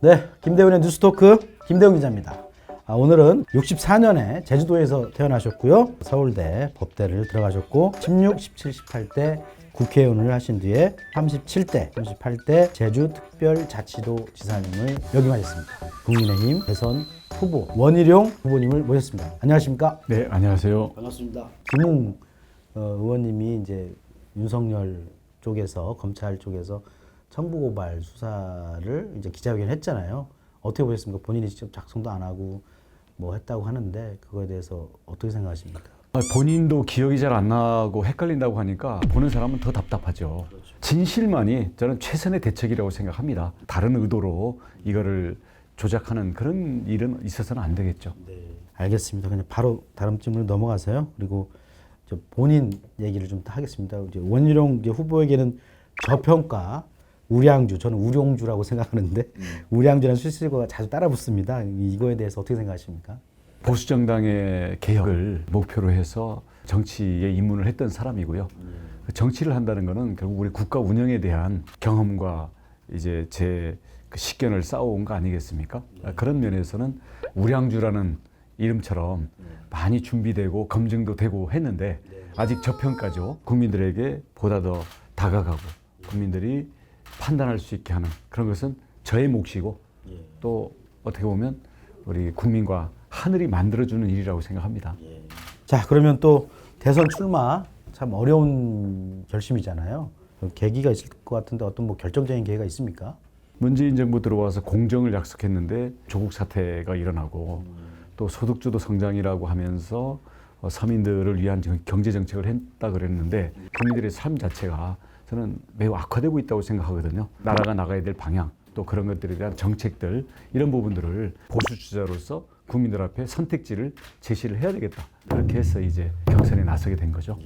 네, 김대훈의 뉴스토크 김대훈 기자입니다. 오늘은 64년에 제주도에서 태어나셨고요. 서울대 법대를 들어가셨고 16, 17, 18대 국회의원을 하신 뒤에 38대 제주특별자치도 지사님을 역임하셨습니다. 국민의힘 대선 후보 원희룡 후보님을 모셨습니다. 안녕하십니까? 네, 안녕하세요. 반갑습니다. 김웅 의원님이 이제 윤석열 쪽에서 검찰 쪽에서 청부 고발 수사를 이제 기자회견 했잖아요. 어떻게 보셨습니까? 본인이 직접 작성도 안 하고 뭐 했다고 하는데 그거에 대해서 어떻게 생각하십니까? 본인도 기억이 잘 안 나고 헷갈린다고 하니까 보는 사람은 더 답답하죠. 그렇죠. 진실만이 저는 최선의 대책이라고 생각합니다. 다른 의도로 이거를 조작하는 그런 일은 있어서는 안 되겠죠. 네, 알겠습니다. 그냥 바로 다음 질문으로 넘어가세요. 그리고 저 본인 얘기를 좀 하겠습니다. 이제 원희룡 후보에게는 저평가, 우량주, 저는 우룡주라고 생각하는데 우량주라는 수식어가 자주 따라붙습니다. 이거에 대해서 어떻게 생각하십니까? 보수정당의 개혁을 목표로 해서 정치에 입문을 했던 사람이고요. 정치를 한다는 것은 결국 우리 국가 운영에 대한 경험과 이제 제 그 식견을 쌓아온 거 아니겠습니까? 그런 면에서는 우량주라는 이름처럼 많이 준비되고 검증도 되고 했는데 아직 저평가죠. 국민들에게 보다 더 다가가고 국민들이 판단할 수 있게 하는 그런 것은 저의 몫이고 또 어떻게 보면 우리 국민과 하늘이 만들어주는 일이라고 생각합니다. 자, 그러면 또 대선 출마 참 어려운 결심이잖아요. 계기가 있을 것 같은데 어떤 뭐 결정적인 계기가 있습니까? 문재인 정부 들어와서 공정을 약속했는데 조국 사태가 일어나고 또 소득주도 성장이라고 하면서 서민들을 위한 경제 정책을 했다 그랬는데 국민들의 삶 자체가 저는 매우 악화되고 있다고 생각하거든요. 나라가 나가야 될 방향 또 그런 것들에 대한 정책들 이런 부분들을 보수 주자로서 국민들 앞에 선택지를 제시를 해야 되겠다. 그렇게 해서 이제 경선에 나서게 된 거죠.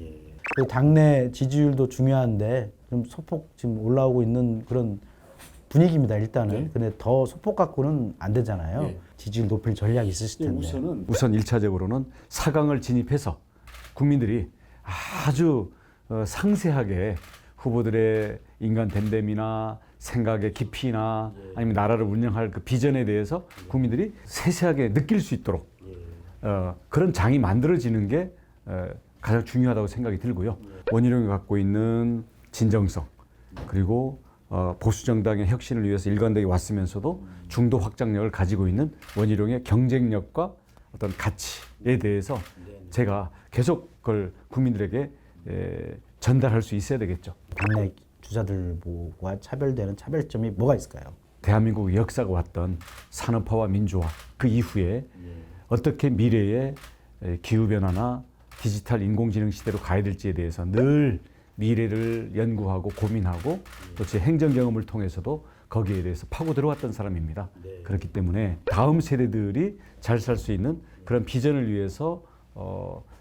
당내 지지율도 중요한데 좀 소폭 지금 올라오고 있는 그런 분위기입니다. 일단은. 근데 더 소폭 갖고는 안 되잖아요. 지지율 높일 전략이 있으실 텐데. 우선 1차적으로는 4강을 진입해서 국민들이 아주 상세하게 후보들의 인간 됨됨이나 생각의 깊이나 아니면 나라를 운영할 그 비전에 대해서 국민들이 세세하게 느낄 수 있도록 그런 장이 만들어지는 게 가장 중요하다고 생각이 들고요. 원희룡이 갖고 있는 진정성 그리고 보수 정당의 혁신을 위해서 일관되게 왔으면서도 중도 확장력을 가지고 있는 원희룡의 경쟁력과 어떤 가치에 대해서 제가 계속 그걸 국민들에게 전달할 수 있어야 되겠죠. 당내 주자들과 차별되는 차별점이 뭐가 있을까요? 대한민국 역사가 왔던 산업화와 민주화 그 이후에 어떻게 미래의 기후변화나 디지털 인공지능 시대로 가야 될지에 대해서 늘 미래를 연구하고 고민하고 또 제 행정 경험을 통해서도 거기에 대해서 파고 들어왔던 사람입니다. 그렇기 때문에 다음 세대들이 잘 살 수 있는 그런 비전을 위해서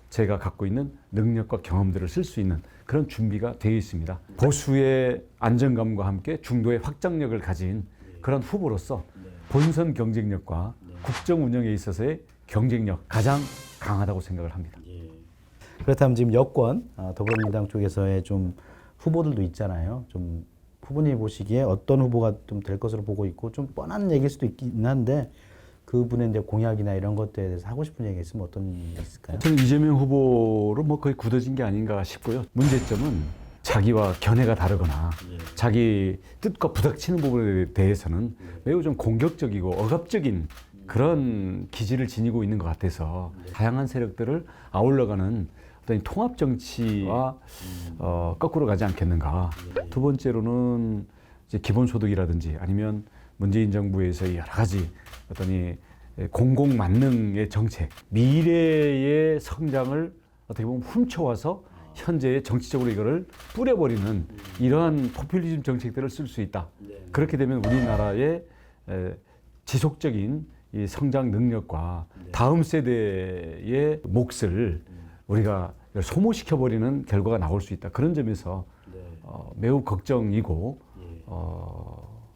제가 갖고 있는 능력과 경험들을 쓸 수 있는 그런 준비가 되어 있습니다. 보수의 안정감과 함께 중도의 확장력을 가진 그런 후보로서 본선 경쟁력과 국정 운영에 있어서의 경쟁력 가장 강하다고 생각을 합니다. 그렇다면 지금 여권 더불어민주당 쪽에서의 좀 후보들도 있잖아요. 좀 후보님이 보시기에 어떤 후보가 좀 될 것으로 보고 있고 좀 뻔한 얘기일 수도 있긴 한데 그분의 이제 공약이나 이런 것들에 대해서 하고 싶은 얘기 있으면 어떤 게 있을까요? 저는 이재명 후보로 뭐 거의 굳어진 게 아닌가 싶고요. 문제점은 자기와 견해가 다르거나 자기 뜻과 부닥치는 부분에 대해서는 매우 좀 공격적이고 억압적인 그런 기질을 지니고 있는 것 같아서 다양한 세력들을 아울러가는 어떤 통합 정치와 거꾸로 가지 않겠는가. 두 번째로는 이제 기본소득이라든지 아니면 문재인 정부에서 여러 가지 어떤 이 공공 만능의 정책, 미래의 성장을 어떻게 보면 훔쳐와서 현재의 정치적으로 이거를 뿌려버리는 이러한 포퓰리즘 정책들을 쓸 수 있다. 그렇게 되면 우리나라의 지속적인 이 성장 능력과 다음 세대의 몫을 우리가 소모시켜버리는 결과가 나올 수 있다. 그런 점에서 매우 걱정이고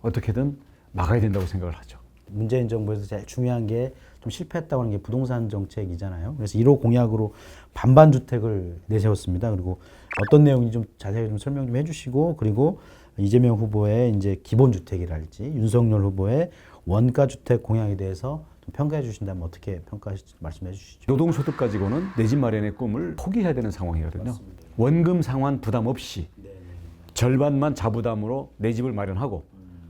어떻게든 막아야 된다고 생각을 하죠. 문재인 정부에서 제일 중요한 게 좀 실패했다고 하는 게 부동산 정책이잖아요. 그래서 1호 공약으로 반반 주택을 내세웠습니다. 그리고 어떤 내용인지 좀 자세히 좀 설명 좀 해주시고 그리고 이재명 후보의 이제 기본 주택이랄지 윤석열 후보의 원가 주택 공약에 대해서 좀 평가해 주신다면 어떻게 평가하실지 말씀해 주시죠. 노동소득 가지고는 내 집 마련의 꿈을 포기해야 되는 상황이거든요. 원금 상환 부담 없이 절반만 자부담으로 내 집을 마련하고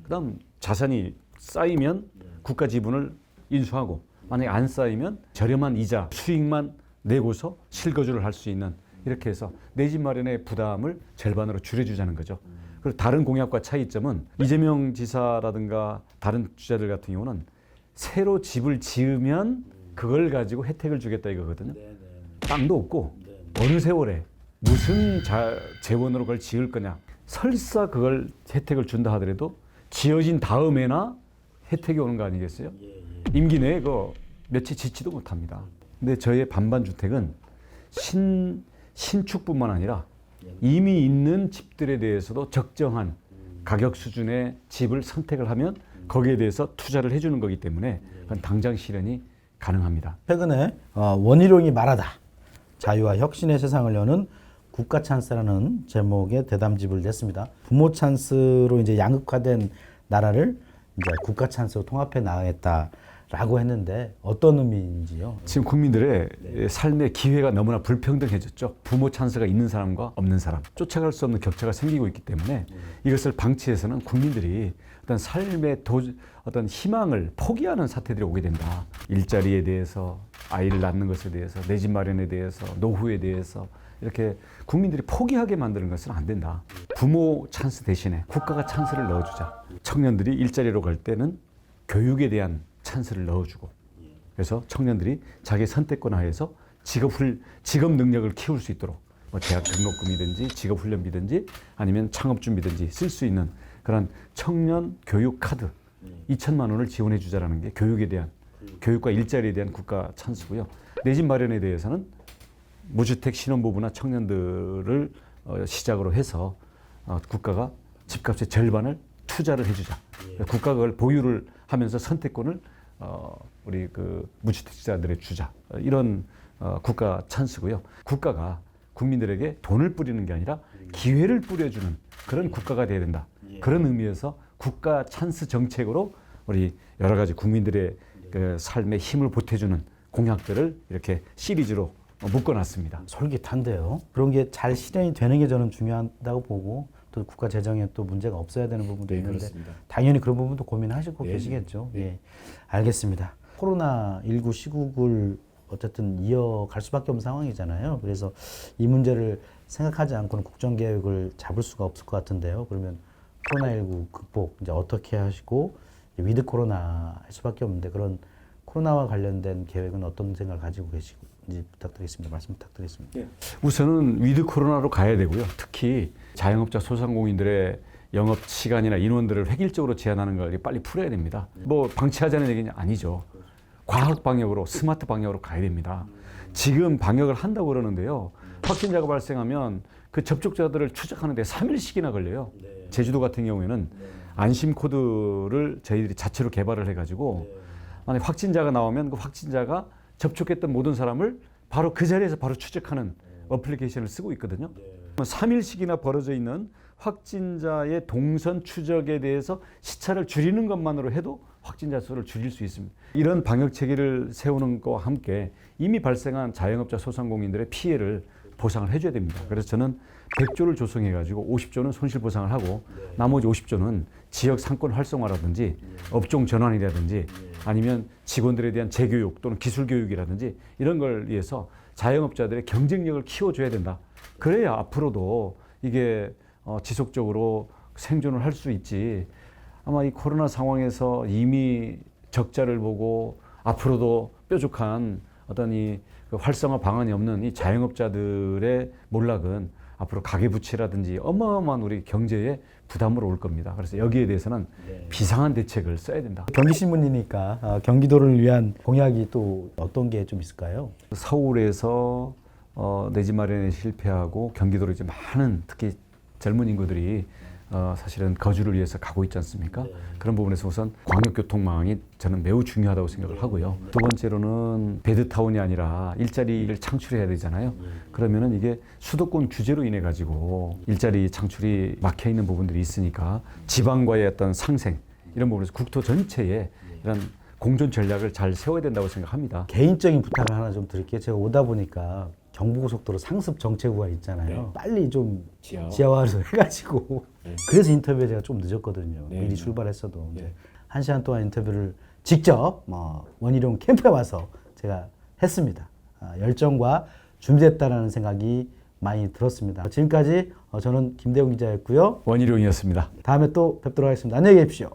그다음 자산이 쌓이면 국가 지분을 인수하고 만약에 안 쌓이면 저렴한 이자 수익만 내고서 실거주를 할 수 있는 이렇게 해서 내 집 마련의 부담을 절반으로 줄여주자는 거죠. 그리고 다른 공약과 차이점은 이재명 지사라든가 다른 주자들 같은 경우는 새로 집을 지으면 그걸 가지고 혜택을 주겠다 이거거든요. 땅도 없고 어느 세월에 무슨 재원으로 그걸 지을 거냐. 설사 그걸 혜택을 준다 하더라도 지어진 다음에나 혜택이 오는 거 아니겠어요? 임기 내에 그 며칠 짓지도 못합니다. 근데 저의 반반 주택은 신축뿐만 아니라 이미 있는 집들에 대해서도 적정한 가격 수준의 집을 선택을 하면 거기에 대해서 투자를 해주는 거기 때문에 그건 당장 실현이 가능합니다. 최근에 원희룡이 말하다. 자유와 혁신의 세상을 여는 국가 찬스라는 제목의 대담집을 냈습니다. 부모 찬스로 이제 양극화된 나라를 이제 국가 찬스로 통합해 나가겠다라고 했는데 어떤 의미인지요? 지금 국민들의 삶의 기회가 너무나 불평등해졌죠. 부모 찬스가 있는 사람과 없는 사람, 쫓아갈 수 없는 격차가 생기고 있기 때문에 이것을 방치해서는 국민들이 어떤 삶의 어떤 희망을 포기하는 사태들이 오게 된다. 일자리에 대해서, 아이를 낳는 것에 대해서, 내 집 마련에 대해서, 노후에 대해서 이렇게 국민들이 포기하게 만드는 것은 안 된다. 부모 찬스 대신에 국가가 찬스를 넣어주자. 청년들이 일자리로 갈 때는 교육에 대한 찬스를 넣어주고, 그래서 청년들이 자기 선택권 하에서 직업 능력을 키울 수 있도록 뭐 대학 등록금이든지 직업훈련비든지 아니면 창업준비든지 쓸 수 있는 그런 청년 교육 카드 2천만 원을 지원해 주자라는 게 교육과 일자리에 대한 국가 찬스고요. 내 집 마련에 대해서는 무주택 신혼부부나 청년들을 시작으로 해서 국가가 집값의 절반을 투자를 해주자. 국가가 그걸 보유를 하면서 선택권을 우리 그 무주택자들에 주자. 이런 국가 찬스고요. 국가가 국민들에게 돈을 뿌리는 게 아니라 기회를 뿌려주는 그런 국가가 돼야 된다. 그런 의미에서 국가 찬스 정책으로 우리 여러 가지 국민들의 그 삶에 힘을 보태주는 공약들을 이렇게 시리즈로 묶어놨습니다. 솔깃한데요. 그런 게 잘 실현이 되는 게 저는 중요하다고 보고 또 국가 재정에 또 문제가 없어야 되는 부분도 있는데 그렇습니다. 당연히 그런 부분도 고민하시고 계시겠죠. 예, 알겠습니다. 코로나19 시국을 어쨌든 이어갈 수밖에 없는 상황이잖아요. 그래서 이 문제를 생각하지 않고는 국정 계획을 잡을 수가 없을 것 같은데요. 그러면 코로나19 극복 이제 어떻게 하시고 이제 위드 코로나 할 수밖에 없는데 그런 코로나와 관련된 계획은 어떤 생각을 가지고 계시는지 부탁드리겠습니다. 말씀 부탁드리겠습니다. 우선은 위드 코로나로 가야 되고요. 특히 자영업자 소상공인들의 영업 시간이나 인원들을 획일적으로 제한하는 걸 빨리 풀어야 됩니다. 뭐 방치하자는 얘기는 아니죠. 과학 방역으로 스마트 방역으로 가야 됩니다. 지금 방역을 한다고 그러는데요. 확진자가 발생하면 그 접촉자들을 추적하는데 3일씩이나 걸려요. 제주도 같은 경우에는 안심 코드를 저희들이 자체로 개발을 해가지고 만약 확진자가 나오면 그 확진자가 접촉했던 모든 사람을 바로 그 자리에서 바로 추적하는 어플리케이션을 쓰고 있거든요. 3일씩이나 벌어져 있는 확진자의 동선 추적에 대해서 시차를 줄이는 것만으로 해도 확진자 수를 줄일 수 있습니다. 이런 방역 체계를 세우는 것과 함께 이미 발생한 자영업자 소상공인들의 피해를 보상을 해줘야 됩니다. 그래서 저는 100조를 조성해가지고 50조는 손실 보상을 하고 나머지 50조는 지역 상권 활성화라든지 업종 전환이라든지 아니면 직원들에 대한 재교육 또는 기술 교육이라든지 이런 걸 위해서 자영업자들의 경쟁력을 키워줘야 된다. 그래야 앞으로도 이게 지속적으로 생존을 할 수 있지. 아마 이 코로나 상황에서 이미 적자를 보고 앞으로도 뾰족한 어떤 이 활성화 방안이 없는 이 자영업자들의 몰락은 앞으로 가계부채라든지 어마어마한 우리 경제에 부담으로 올 겁니다. 그래서 여기에 대해서는 비상한 대책을 써야 된다. 경기신문이니까 경기도를 위한 공약이 또 어떤 게 좀 있을까요? 서울에서 내 집 마련에 실패하고 경기도로 이제 많은 특히 젊은 인구들이 사실은 거주를 위해서 가고 있지 않습니까? 그런 부분에서 우선 광역교통망이 저는 매우 중요하다고 생각을 하고요. 두 번째로는 베드타운이 아니라 일자리를 창출해야 되잖아요. 그러면은 이게 수도권 규제로 인해 가지고 일자리 창출이 막혀 있는 부분들이 있으니까 지방과의 어떤 상생 이런 부분에서 국토 전체에 이런 공존 전략을 잘 세워야 된다고 생각합니다. 개인적인 부탁을 하나 좀 드릴게요. 제가 오다 보니까 경부고속도로 상습 정체구가 있잖아요. 네. 빨리 좀 지하화. 지하화를 해가지고 네. 그래서 인터뷰에 제가 좀 늦었거든요. 네. 미리 출발했어도 네. 이제 1시간 동안 인터뷰를 직접 원희룡 캠프에 와서 제가 했습니다. 열정과 준비했다라는 생각이 많이 들었습니다. 지금까지 저는 김대웅 기자였고요. 원희룡이었습니다. 다음에 또 뵙도록 하겠습니다. 안녕히 계십시오.